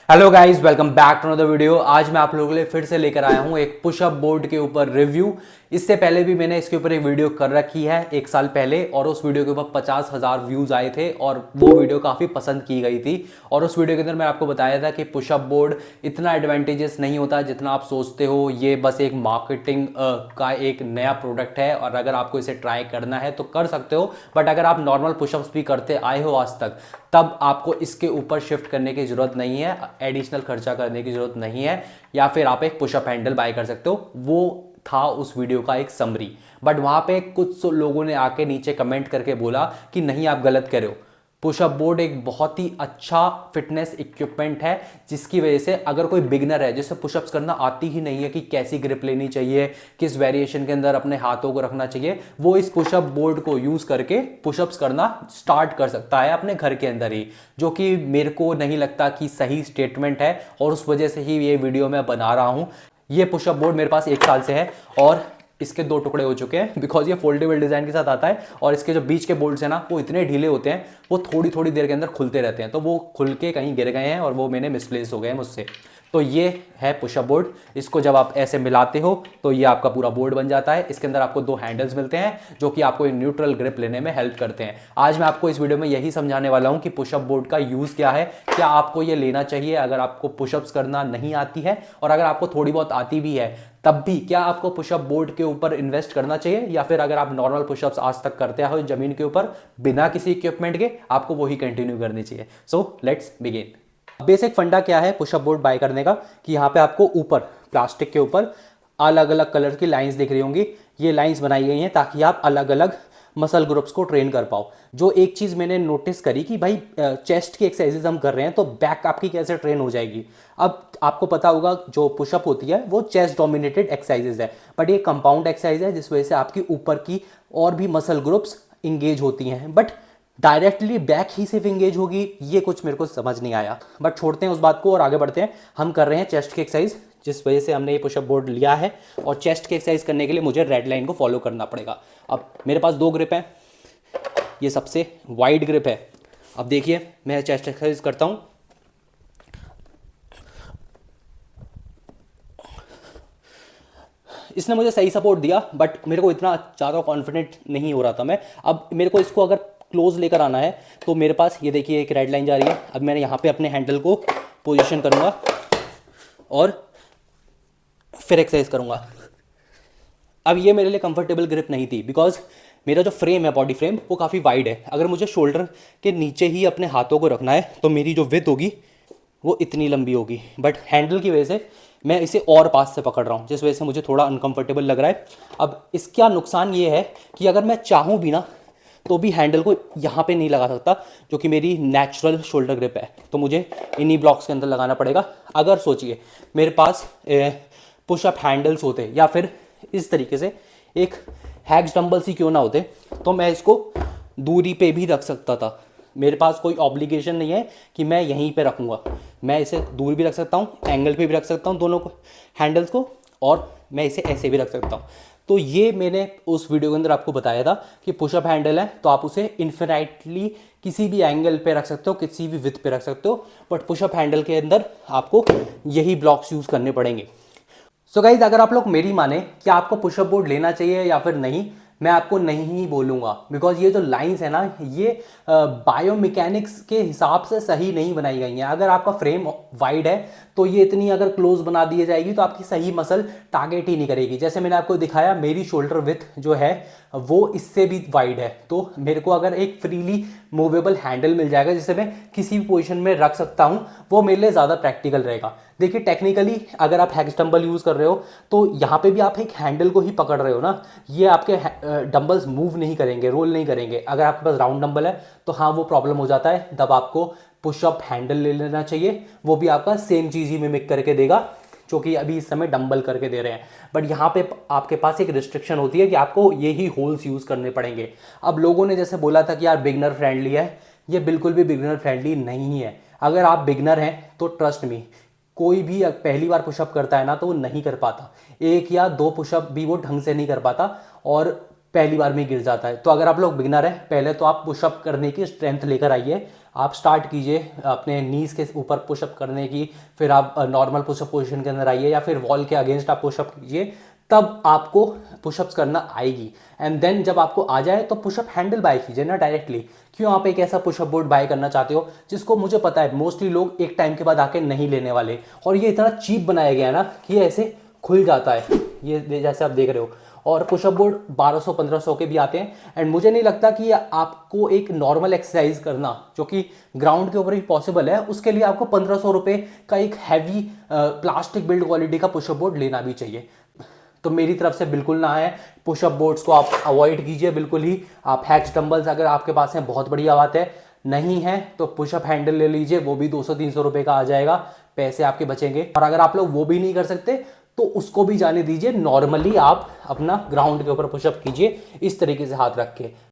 Hello guys, welcome back to another video. आज मैं आप लोगों के लिए फिर से लेकर आया हूं एक पुशअप बोर्ड के ऊपर रिव्यू। इससे पहले भी मैंने इसके ऊपर एक वीडियो कर रखी है 1 साल पहले, और उस वीडियो के ऊपर 50,000 व्यूज आए थे और वो वीडियो काफ़ी पसंद की गई थी। और उस वीडियो के अंदर मैं आपको बताया था कि पुशअप बोर्ड इतना एडवांटेजेस नहीं होता जितना आप सोचते हो। ये बस एक मार्केटिंग का एक नया प्रोडक्ट है, और अगर आपको इसे ट्राई करना है तो कर सकते हो। बट अगर आप नॉर्मल पुशअप्स भी करते आए हो आज तक, तब आपको इसके ऊपर शिफ्ट करने की जरूरत नहीं है, एडिशनल खर्चा करने की जरूरत नहीं है। या फिर आप एक पुशअप हैंडल बाय कर सकते हो। वो था उस वीडियो का एक समरी। बट वहां पे कुछ लोगों ने आके नीचे कमेंट करके बोला कि नहीं, आप गलत कर रहे हो। पुशअप बोर्ड एक बहुत ही अच्छा फिटनेस इक्विपमेंट है, जिसकी वजह से अगर कोई बिगनर है जिसे पुशअप्स करना आती ही नहीं है कि कैसी ग्रिप लेनी चाहिए, किस वेरिएशन के अंदर अपने हाथों को रखना चाहिए, वो इस पुशअप बोर्ड को यूज करके पुशअप्स करना स्टार्ट कर सकता है अपने घर के अंदर ही। जो कि मेरे को नहीं लगता कि सही स्टेटमेंट है, और उस वजह से ही ये वीडियो मैं बना रहा हूं। ये पुशअप बोर्ड मेरे पास 1 साल से है और इसके 2 टुकड़े हो चुके हैं, बिकॉज ये फोल्डेबल डिजाइन के साथ आता है। और इसके जो बीच के बोल्ट्स हैं ना, वो इतने ढीले होते हैं, वो थोड़ी थोड़ी देर के अंदर खुलते रहते हैं, तो वो खुल के कहीं गिर गए हैं और वो मैंने मिसप्लेस हो गए हैं मुझसे। तो ये है पुशअप बोर्ड। इसको जब आप ऐसे मिलाते हो तो ये आपका पूरा बोर्ड बन जाता है। इसके अंदर आपको 2 हैंडल्स मिलते हैं जो कि आपको एक न्यूट्रल ग्रिप लेने में हेल्प करते हैं। आज मैं आपको इस वीडियो में यही समझाने वाला हूं कि पुशअप बोर्ड का यूज क्या है, क्या आपको ये लेना चाहिए अगर आपको पुशअप्स करना नहीं आती है, और अगर आपको थोड़ी बहुत आती भी है तब भी क्या आपको पुशअप बोर्ड के ऊपर इन्वेस्ट करना चाहिए, या फिर अगर आप नॉर्मल पुशअप्स आज तक करते हो जमीन के ऊपर बिना किसी इक्विपमेंट के, आपको वही कंटिन्यू करनी चाहिए। So let's begin. बेसिक फंडा क्या है पुशअप बोर्ड बाय करने का, कि यहाँ पे आपको ऊपर प्लास्टिक के ऊपर अलग अलग कलर की लाइंस दिख रही होंगी। ये लाइंस बनाई गई हैं ताकि आप अलग अलग मसल ग्रुप्स को ट्रेन कर पाओ। जो एक चीज़ मैंने नोटिस करी कि भाई चेस्ट की एक्सरसाइजेज हम कर रहे हैं तो बैक आपकी कैसे ट्रेन हो जाएगी। अब आपको पता होगा जो पुशअप होती है वो चेस्ट डोमिनेटेड एक्सरसाइजेज है, बट ये कंपाउंड एक्सरसाइज है जिस वजह से आपकी ऊपर की और भी मसल ग्रुप्स इंगेज होती हैं। बट डायरेक्टली बैक ही सिर्फ इंगेज होगी, ये कुछ मेरे को समझ नहीं आया। बट छोड़ते हैं उस बात को और आगे बढ़ते हैं। हम कर रहे हैं चेस्ट की एक्सरसाइज, जिस वजह से हमने ये पुशअप बोर्ड लिया है, और चेस्ट की एक्सरसाइज करने के लिए मुझे रेड लाइन को फॉलो करना पड़ेगा। अब मेरे पास 2 ग्रिप हैं, ये सबसे वाइड ग्रिप है। अब देखिए मैं चेस्ट एक्सरसाइज करता हूँ। इसने मुझे सही सपोर्ट दिया, बट मेरे को इतना ज़्यादा कॉन्फिडेंट नहीं हो रहा था मैं। अब मेरे को इसको अगर क्लोज लेकर आना है तो मेरे पास ये देखिए एक रेड लाइन जा रही है। अब मैंने यहाँ पे अपने हैंडल को पोजीशन करूँगा और फिर एक्सरसाइज करूँगा। अब ये मेरे लिए कंफर्टेबल ग्रिप नहीं थी, बिकॉज मेरा जो फ्रेम है, बॉडी फ्रेम, वो काफ़ी वाइड है। अगर मुझे शोल्डर के नीचे ही अपने हाथों को रखना है तो मेरी जो विड्थ होगी वो इतनी लंबी होगी। बट हैंडल की वजह से मैं इसे और पास से पकड़ रहा हूँ, जिस वजह से मुझे थोड़ा अनकंफर्टेबल लग रहा है। अब इसका नुकसान ये है कि अगर मैं चाहूँ भी ना तो भी हैंडल को यहाँ पे नहीं लगा सकता, जो कि मेरी नेचुरल शोल्डर ग्रिप है, तो मुझे इन्हीं ब्लॉक्स के अंदर लगाना पड़ेगा। अगर सोचिए मेरे पास पुशअप हैंडल्स होते, या फिर इस तरीके से एक हैक्स डंबल्स ही क्यों ना होते, तो मैं इसको दूरी पे भी रख सकता था। मेरे पास कोई ऑब्लिगेशन नहीं है कि मैं यहीं पे रखूँगा, मैं इसे दूर भी रख सकता हूँ, एंगल पे भी रख सकता हूँ दोनों को हैंडल्स को, और मैं इसे ऐसे भी रख सकता हूँ। तो ये मैंने उस वीडियो के अंदर आपको बताया था कि पुशअप हैंडल है तो आप उसे इन्फिनाइटली किसी भी एंगल पे रख सकते हो, किसी भी विड्थ पे रख सकते हो, बट पुशअप हैंडल के अंदर आपको यही ब्लॉक्स यूज़ करने पड़ेंगे। सो गाइज, अगर आप लोग मेरी माने कि आपको पुशअप बोर्ड लेना चाहिए या फिर नहीं, मैं आपको नहीं ही बोलूँगा, बिकॉज ये जो लाइंस है ना, ये बायोमैकेनिक्स के हिसाब से सही नहीं बनाई गई हैं। अगर आपका फ्रेम वाइड है तो ये इतनी अगर क्लोज बना दी जाएगी तो आपकी सही मसल टारगेट ही नहीं करेगी। जैसे मैंने आपको दिखाया, मेरी शोल्डर विड्थ जो है वो इससे भी वाइड है, तो मेरे को अगर एक फ्रीली मूवेबल हैंडल मिल जाएगा जिसे मैं किसी भी पोजीशन में रख सकता हूँ, वो मेरे लिए ज़्यादा प्रैक्टिकल रहेगा। देखिए टेक्निकली अगर आप हैक्स डंबल यूज़ कर रहे हो तो यहाँ पे भी आप एक हैंडल को ही पकड़ रहे हो ना, ये आपके डंबल्स मूव नहीं करेंगे, रोल नहीं करेंगे। अगर आपके पास राउंड डंबल है तो हाँ वो प्रॉब्लम हो जाता है, तब आपको पुशअप हैंडल ले लेना चाहिए, वो भी आपका सेम चीज़ ही मिमिक करके देगा जो कि अभी इस समय डंबल करके दे रहे हैं। बट यहाँ पे आपके पास एक रिस्ट्रिक्शन होती है कि आपको यही होल्स यूज़ करने पड़ेंगे। अब लोगों ने जैसे बोला था कि यार बिगनर फ्रेंडली है, ये बिल्कुल भी बिगनर फ्रेंडली नहीं है। अगर आप बिगनर हैं तो ट्रस्ट मी, कोई भी पहली बार पुशअप करता है ना तो वो नहीं कर पाता, 1 या 2 पुशअप भी वो ढंग से नहीं कर पाता, और पहली बार में गिर जाता है। तो अगर आप लोग बिगिनर हैं, पहले तो आप पुशअप करने की स्ट्रेंथ लेकर आइए। आप स्टार्ट कीजिए अपने नीज के ऊपर पुशअप करने की, फिर आप नॉर्मल पुशअप पोजीशन के अंदर आइए या फिर वॉल के अगेंस्ट आप पुशअप कीजिए, तब आपको पुशअप्स करना आएगी। एंड देन जब आपको आ जाए तो पुशअप हैंडल बाय कीजिए ना डायरेक्टली। क्यों आप एक ऐसा पुशअप बोर्ड बाय करना चाहते हो जिसको मुझे पता है मोस्टली लोग एक टाइम के बाद आके नहीं लेने वाले, और ये इतना चीप बनाया गया है ना कि ये ऐसे खुल जाता है, ये जैसे आप देख रहे हो। और पुशअप बोर्ड 1200-1500 के भी आते हैं। एंड मुझे नहीं लगता कि आपको एक नॉर्मल एक्सरसाइज करना जो कि ग्राउंड के ऊपर ही पॉसिबल है, उसके लिए आपको 1500 रुपये का एक हैवी प्लास्टिक बिल्ड क्वालिटी का पुशअप बोर्ड लेना भी चाहिए। तो मेरी तरफ से बिल्कुल ना है, पुशअप बोर्ड्स को आप अवॉइड कीजिए बिल्कुल ही। आप हैक्स डंबल्स अगर आपके पास हैं बहुत बढ़िया बात है, नहीं है तो पुशअप हैंडल ले लीजिए, वो भी 200-300 रुपये का आ जाएगा, पैसे आपके बचेंगे। और अगर आप लोग वो भी नहीं कर सकते तो उसको भी जाने दीजिए, नॉर्मली आप अपना ग्राउंड के ऊपर पुशअप कीजिए इस तरीके से हाथ रख के।